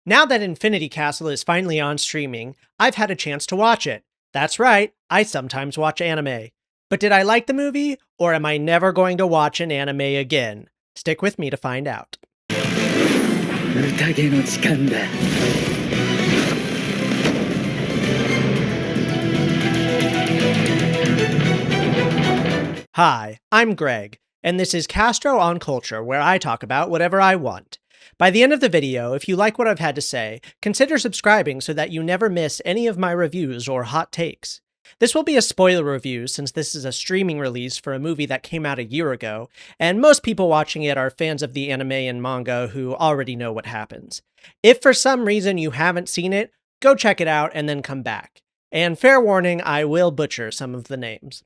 Now that Infinity Castle is finally on streaming, I've had a chance to watch it. That's right, I sometimes watch anime. But did I like the movie, or am I never going to watch an anime again? Stick with me to find out. Hi, I'm Greg, and this is Castro on Culture, where I talk about whatever I want. By the end of the video, if you like what I've had to say, consider subscribing so that you never miss any of my reviews or hot takes. This will be a spoiler review since this is a streaming release for a movie that came out a year ago, and most people watching it are fans of the anime and manga who already know what happens. If for some reason you haven't seen it, go check it out and then come back. And fair warning, I will butcher some of the names.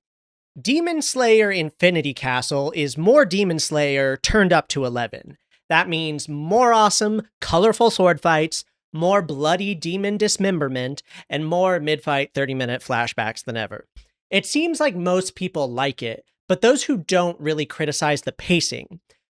Demon Slayer Infinity Castle is more Demon Slayer turned up to 11. That means more awesome, colorful sword fights, more bloody demon dismemberment, and more mid-fight 30-minute flashbacks than ever. It seems like most people like it, but those who don't really criticize the pacing.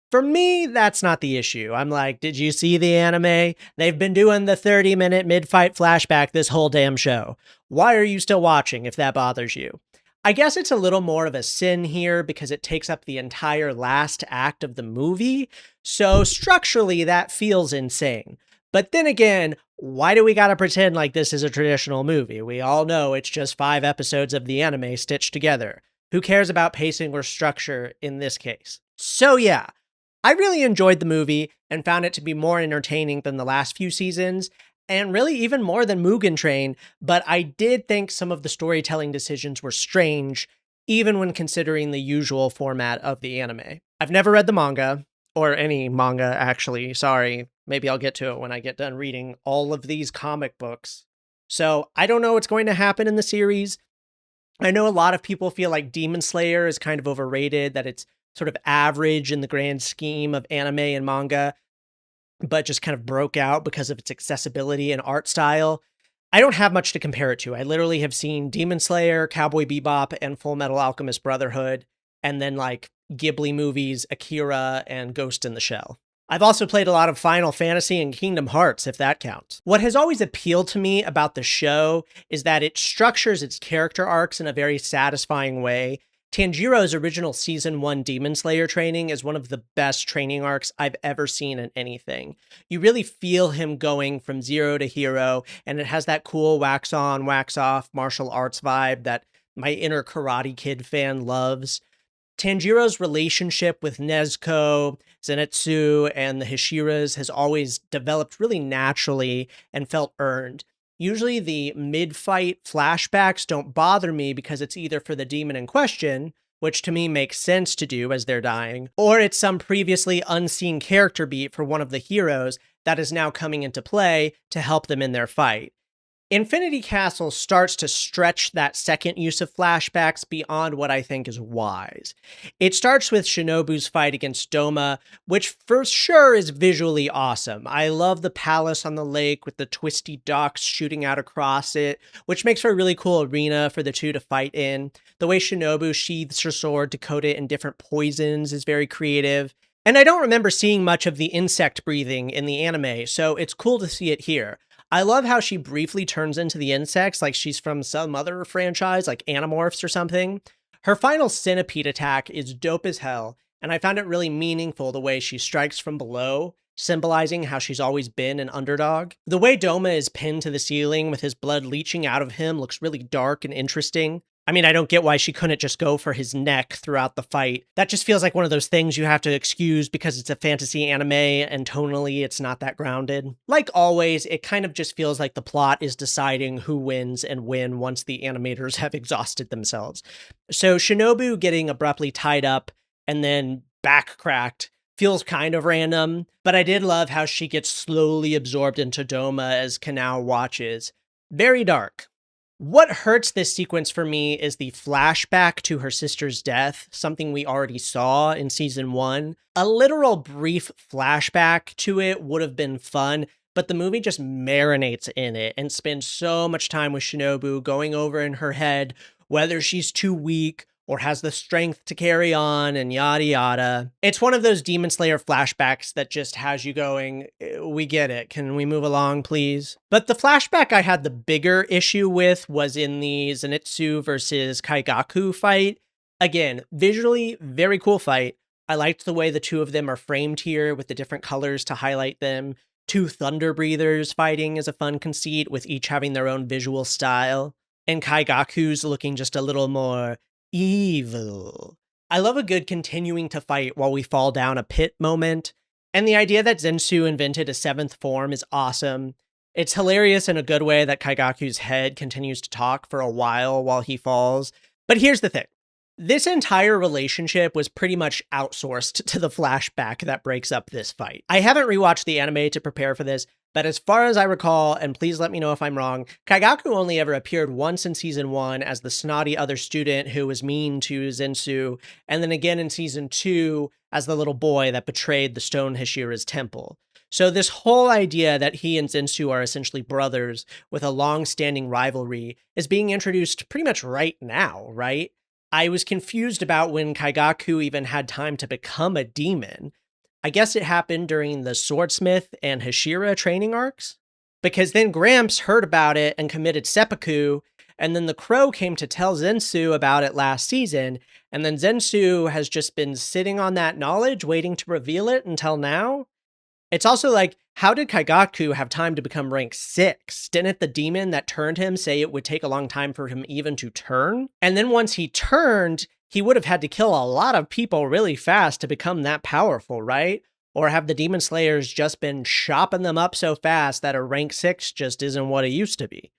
For me, that's not the issue. I'm like, did you see the anime? They've been doing the 30-minute mid-fight flashback this whole damn show. Why are you still watching if that bothers you? I guess it's a little more of a sin here because it takes up the entire last act of the movie, so structurally that feels insane. But then again, why do we gotta pretend like this is a traditional movie? We all know it's just 5 episodes of the anime stitched together. Who cares about pacing or structure in this case? So yeah, I really enjoyed the movie and found it to be more entertaining than the last few seasons, and really even more than Mugen Train, but I did think some of the storytelling decisions were strange, even when considering the usual format of the anime. I've never read the manga, or any manga actually, sorry. Maybe I'll get to it when I get done reading all of these comic books. So I don't know what's going to happen in the series. I know a lot of people feel like Demon Slayer is kind of overrated, that it's sort of average in the grand scheme of anime and manga, but just kind of broke out because of its accessibility and art style. I don't have much to compare it to. I literally have seen Demon Slayer, Cowboy Bebop, and Full Metal Alchemist Brotherhood, and then like Ghibli movies, Akira, and Ghost in the Shell. I've also played a lot of Final Fantasy and Kingdom Hearts, if that counts. What has always appealed to me about the show is that it structures its character arcs in a very satisfying way. Tanjiro's original Season 1 Demon Slayer training is one of the best training arcs I've ever seen in anything. You really feel him going from zero to hero, and it has that cool wax on, wax off martial arts vibe that my inner Karate Kid fan loves. Tanjiro's relationship with Nezuko, Zenitsu, and the Hashiras has always developed really naturally and felt earned. Usually the mid-fight flashbacks don't bother me because it's either for the demon in question, which to me makes sense to do as they're dying, or it's some previously unseen character beat for one of the heroes that is now coming into play to help them in their fight. Infinity Castle starts to stretch that second use of flashbacks beyond what I think is wise. It starts with Shinobu's fight against Doma, which for sure is visually awesome. I love the palace on the lake with the twisty docks shooting out across it, which makes for a really cool arena for the two to fight in. The way Shinobu sheathes her sword to coat it in different poisons is very creative. And I don't remember seeing much of the insect breathing in the anime, so it's cool to see it here. I love how she briefly turns into the insects like she's from some other franchise, like Animorphs or something. Her final centipede attack is dope as hell, and I found it really meaningful the way she strikes from below, symbolizing how she's always been an underdog. The way Doma is pinned to the ceiling with his blood leaching out of him looks really dark and interesting. I mean, I don't get why she couldn't just go for his neck throughout the fight. That just feels like one of those things you have to excuse because it's a fantasy anime and tonally it's not that grounded. Like always, it kind of just feels like the plot is deciding who wins and when once the animators have exhausted themselves. So Shinobu getting abruptly tied up and then back cracked feels kind of random, but I did love how she gets slowly absorbed into Doma as Kanao watches. Very dark. What hurts this sequence for me is the flashback to her sister's death, something we already saw in season 1. A literal brief flashback to it would have been fun, but the movie just marinates in it and spends so much time with Shinobu going over in her head whether she's too weak or has the strength to carry on, and yada yada. It's one of those Demon Slayer flashbacks that just has you going, we get it, can we move along please? But the flashback I had the bigger issue with was in the Zenitsu versus Kaigaku fight. Again, visually, very cool fight. I liked the way the two of them are framed here with the different colors to highlight them. Two thunder breathers fighting is a fun conceit, with each having their own visual style. And Kaigaku's looking just a little more evil. I love a good continuing to fight while we fall down a pit moment. And the idea that Zenitsu invented a seventh form is awesome. It's hilarious in a good way that Kaigaku's head continues to talk for a while he falls. But here's the thing. This entire relationship was pretty much outsourced to the flashback that breaks up this fight. I haven't rewatched the anime to prepare for this, but as far as I recall, and please let me know if I'm wrong, Kaigaku only ever appeared once in season 1 as the snotty other student who was mean to Zenitsu, and then again in season 2 as the little boy that betrayed the Stone Hashira's temple. So this whole idea that he and Zenitsu are essentially brothers with a long-standing rivalry is being introduced pretty much right now, right? I was confused about when Kaigaku even had time to become a demon. I guess it happened during the Swordsmith and Hashira training arcs? Because then Gramps heard about it and committed seppuku, and then the Crow came to tell Zenitsu about it last season, and then Zenitsu has just been sitting on that knowledge, waiting to reveal it until now? It's also like, how did Kaigaku have time to become rank 6? Didn't the demon that turned him say it would take a long time for him even to turn? And then once he turned, he would have had to kill a lot of people really fast to become that powerful, right? Or have the Demon Slayers just been chopping them up so fast that a rank 6 just isn't what it used to be?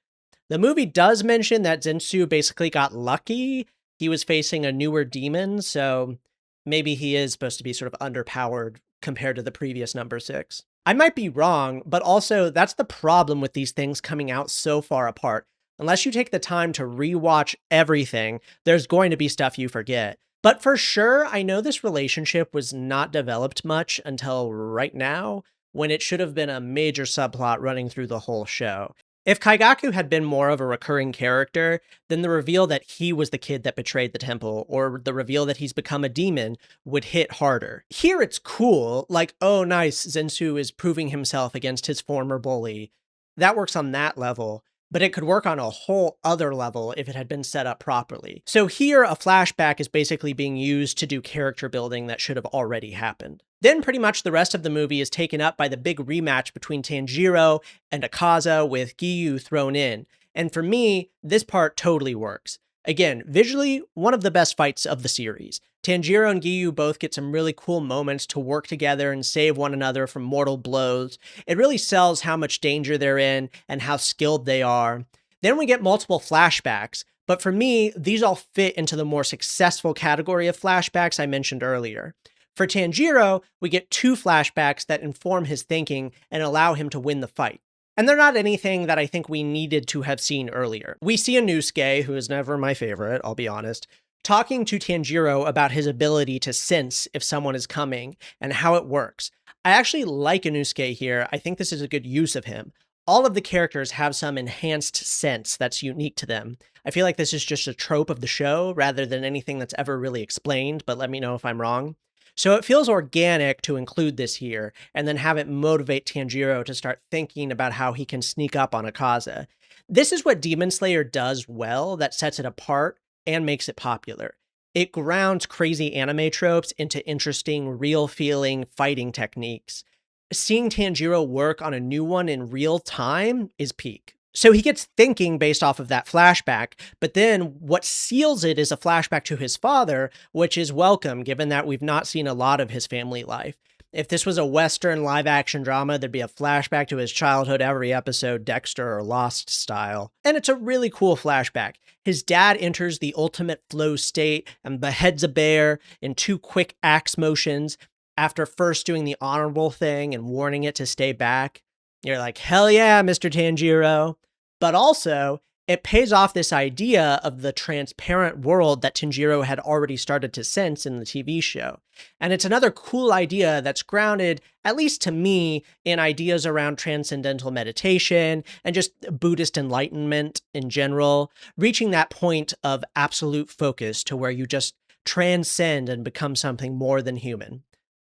The movie does mention that Zenitsu basically got lucky. He was facing a newer demon, so maybe he is supposed to be sort of underpowered compared to the previous number 6. I might be wrong, but also that's the problem with these things coming out so far apart. Unless you take the time to rewatch everything, there's going to be stuff you forget. But for sure, I know this relationship was not developed much until right now, when it should have been a major subplot running through the whole show. If Kaigaku had been more of a recurring character, then the reveal that he was the kid that betrayed the temple, or the reveal that he's become a demon, would hit harder. Here it's cool, like, oh nice, Zenitsu is proving himself against his former bully. That works on that level, but it could work on a whole other level if it had been set up properly. So here, a flashback is basically being used to do character building that should have already happened. Then pretty much the rest of the movie is taken up by the big rematch between Tanjiro and Akaza with Giyu thrown in. And for me, this part totally works. Again, visually, one of the best fights of the series. Tanjiro and Giyu both get some really cool moments to work together and save one another from mortal blows. It really sells how much danger they're in and how skilled they are. Then we get multiple flashbacks, but for me, these all fit into the more successful category of flashbacks I mentioned earlier. For Tanjiro, we get 2 flashbacks that inform his thinking and allow him to win the fight. And they're not anything that I think we needed to have seen earlier. We see Inosuke, who is never my favorite, I'll be honest, talking to Tanjiro about his ability to sense if someone is coming and how it works. I actually like Inosuke here. I think this is a good use of him. All of the characters have some enhanced sense that's unique to them. I feel like this is just a trope of the show rather than anything that's ever really explained, but let me know if I'm wrong. So it feels organic to include this here, and then have it motivate Tanjiro to start thinking about how he can sneak up on Akaza. This is what Demon Slayer does well that sets it apart and makes it popular. It grounds crazy anime tropes into interesting, real-feeling fighting techniques. Seeing Tanjiro work on a new one in real time is peak. So he gets thinking based off of that flashback, but then what seals it is a flashback to his father, which is welcome given that we've not seen a lot of his family life. If this was a Western live-action drama, there'd be a flashback to his childhood every episode, Dexter or Lost style. And it's a really cool flashback. His dad enters the ultimate flow state and beheads a bear in 2 quick axe motions after first doing the honorable thing and warning it to stay back. You're like, hell yeah, Mr. Tanjiro. But also, it pays off this idea of the transparent world that Tanjiro had already started to sense in the TV show. And it's another cool idea that's grounded, at least to me, in ideas around transcendental meditation and just Buddhist enlightenment in general, reaching that point of absolute focus to where you just transcend and become something more than human.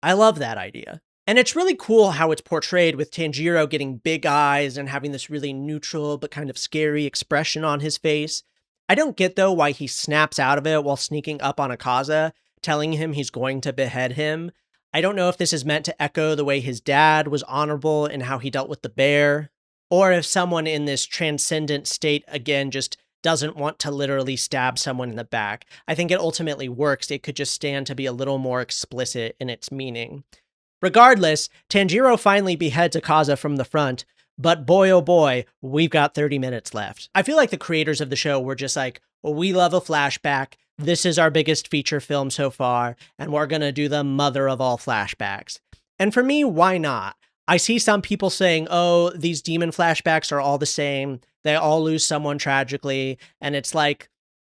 I love that idea. And it's really cool how it's portrayed with Tanjiro getting big eyes and having this really neutral but kind of scary expression on his face. I don't get, though, why he snaps out of it while sneaking up on Akaza, telling him he's going to behead him. I don't know if this is meant to echo the way his dad was honorable in how he dealt with the bear, or if someone in this transcendent state, again, just doesn't want to literally stab someone in the back. I think it ultimately works. It could just stand to be a little more explicit in its meaning. Regardless, Tanjiro finally beheads Akaza from the front, but boy oh boy, we've got 30 minutes left. I feel like the creators of the show were just like, well, we love a flashback, this is our biggest feature film so far, and we're gonna do the mother of all flashbacks. And for me, why not? I see some people saying, oh, these demon flashbacks are all the same, they all lose someone tragically, and it's like,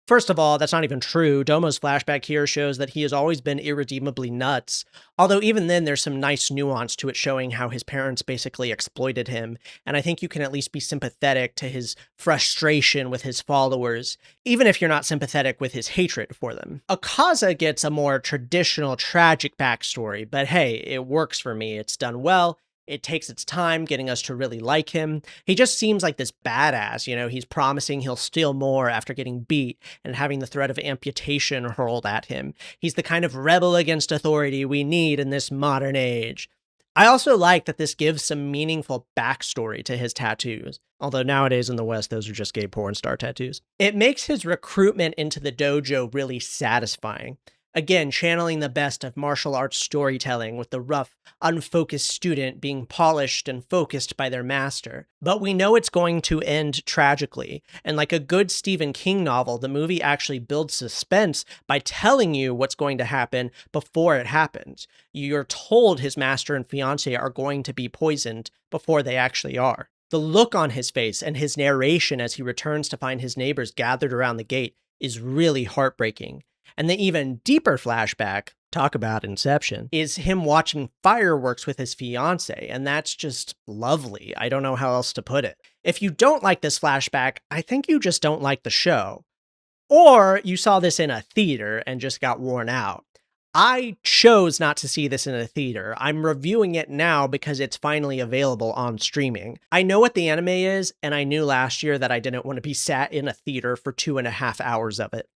first of all, that's not even true. Doma's flashback here shows that he has always been irredeemably nuts. Although even then, there's some nice nuance to it showing how his parents basically exploited him. And I think you can at least be sympathetic to his frustration with his followers, even if you're not sympathetic with his hatred for them. Akaza gets a more traditional tragic backstory, but hey, it works for me. It's done well. It takes its time getting us to really like him. He just seems like this badass, he's promising he'll steal more after getting beat and having the threat of amputation hurled at him. He's the kind of rebel against authority we need in this modern age. I also like that this gives some meaningful backstory to his tattoos, although nowadays in the West, those are just gay porn star tattoos. It makes his recruitment into the dojo really satisfying. Again, channeling the best of martial arts storytelling with the rough, unfocused student being polished and focused by their master. But we know it's going to end tragically, and like a good Stephen King novel, the movie actually builds suspense by telling you what's going to happen before it happens. You're told his master and fiancé are going to be poisoned before they actually are. The look on his face and his narration as he returns to find his neighbors gathered around the gate is really heartbreaking. And the even deeper flashback, talk about Inception, is him watching fireworks with his fiancée, and that's just lovely. I don't know how else to put it. If you don't like this flashback, I think you just don't like the show. Or you saw this in a theater and just got worn out. I chose not to see this in a theater. I'm reviewing it now because it's finally available on streaming. I know what the anime is, and I knew last year that I didn't want to be sat in a theater for 2.5 hours of it.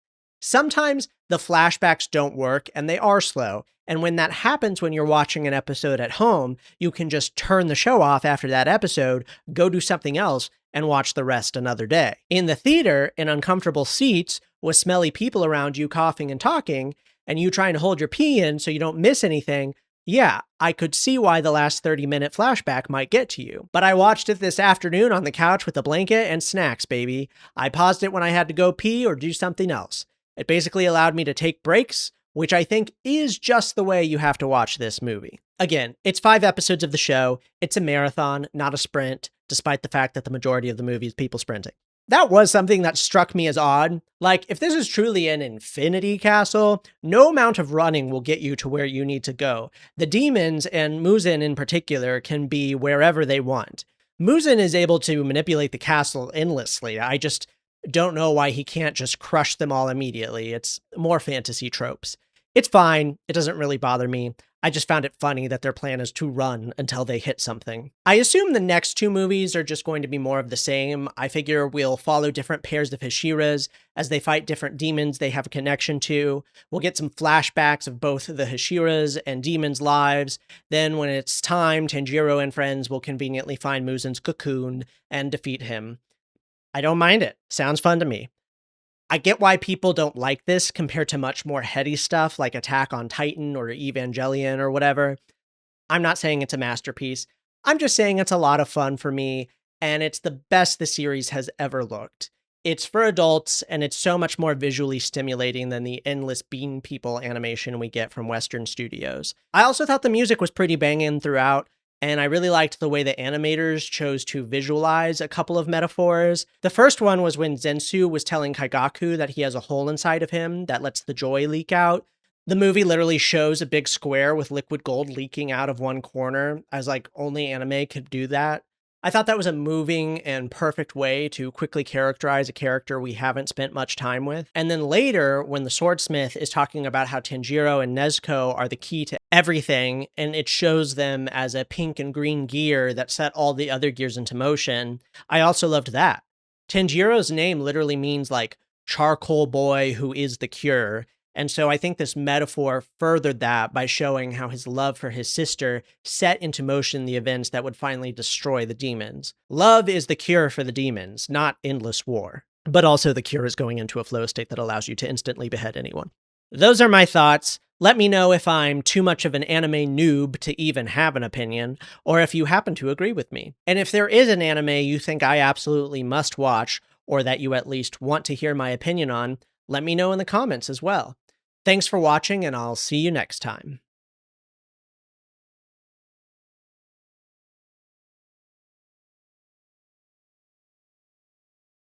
Sometimes the flashbacks don't work and they are slow. And when that happens when you're watching an episode at home, you can just turn the show off after that episode, go do something else, and watch the rest another day. In the theater, in uncomfortable seats, with smelly people around you coughing and talking, and you trying to hold your pee in so you don't miss anything, yeah, I could see why the last 30-minute flashback might get to you. But I watched it this afternoon on the couch with a blanket and snacks, baby. I paused it when I had to go pee or do something else. It basically allowed me to take breaks, which I think is just the way you have to watch this movie. Again, it's 5 episodes of the show. It's a marathon, not a sprint, despite the fact that the majority of the movie is people sprinting. That was something that struck me as odd. Like, if this is truly an infinity castle, no amount of running will get you to where you need to go. The demons, and Mugen in particular, can be wherever they want. Mugen is able to manipulate the castle endlessly. I just don't know why he can't just crush them all immediately. It's more fantasy tropes. It's fine. It doesn't really bother me. I just found it funny that their plan is to run until they hit something. I assume the next 2 movies are just going to be more of the same. I figure we'll follow different pairs of Hashiras as they fight different demons they have a connection to. We'll get some flashbacks of both the Hashiras and demons' lives. Then when it's time, Tanjiro and friends will conveniently find Muzen's cocoon and defeat him. I don't mind it. Sounds fun to me. I get why people don't like this compared to much more heady stuff like Attack on Titan or Evangelion or whatever. I'm not saying it's a masterpiece. I'm just saying it's a lot of fun for me, and it's the best the series has ever looked. It's for adults, and it's so much more visually stimulating than the endless bean people animation we get from Western studios. I also thought the music was pretty banging throughout, and I really liked the way the animators chose to visualize a couple of metaphors. The first one was when Zenitsu was telling Kaigaku that he has a hole inside of him that lets the joy leak out. The movie literally shows a big square with liquid gold leaking out of one corner, as like only anime could do that. I thought that was a moving and perfect way to quickly characterize a character we haven't spent much time with. And then later, when the swordsmith is talking about how Tanjiro and Nezuko are the key to everything, and it shows them as a pink and green gear that set all the other gears into motion, I also loved that. Tanjiro's name literally means like charcoal boy who is the cure. And so I think this metaphor furthered that by showing how his love for his sister set into motion the events that would finally destroy the demons. Love is the cure for the demons, not endless war. But also the cure is going into a flow state that allows you to instantly behead anyone. Those are my thoughts. Let me know if I'm too much of an anime noob to even have an opinion, or if you happen to agree with me. And if there is an anime you think I absolutely must watch, or that you at least want to hear my opinion on, let me know in the comments as well. Thanks for watching, and I'll see you next time.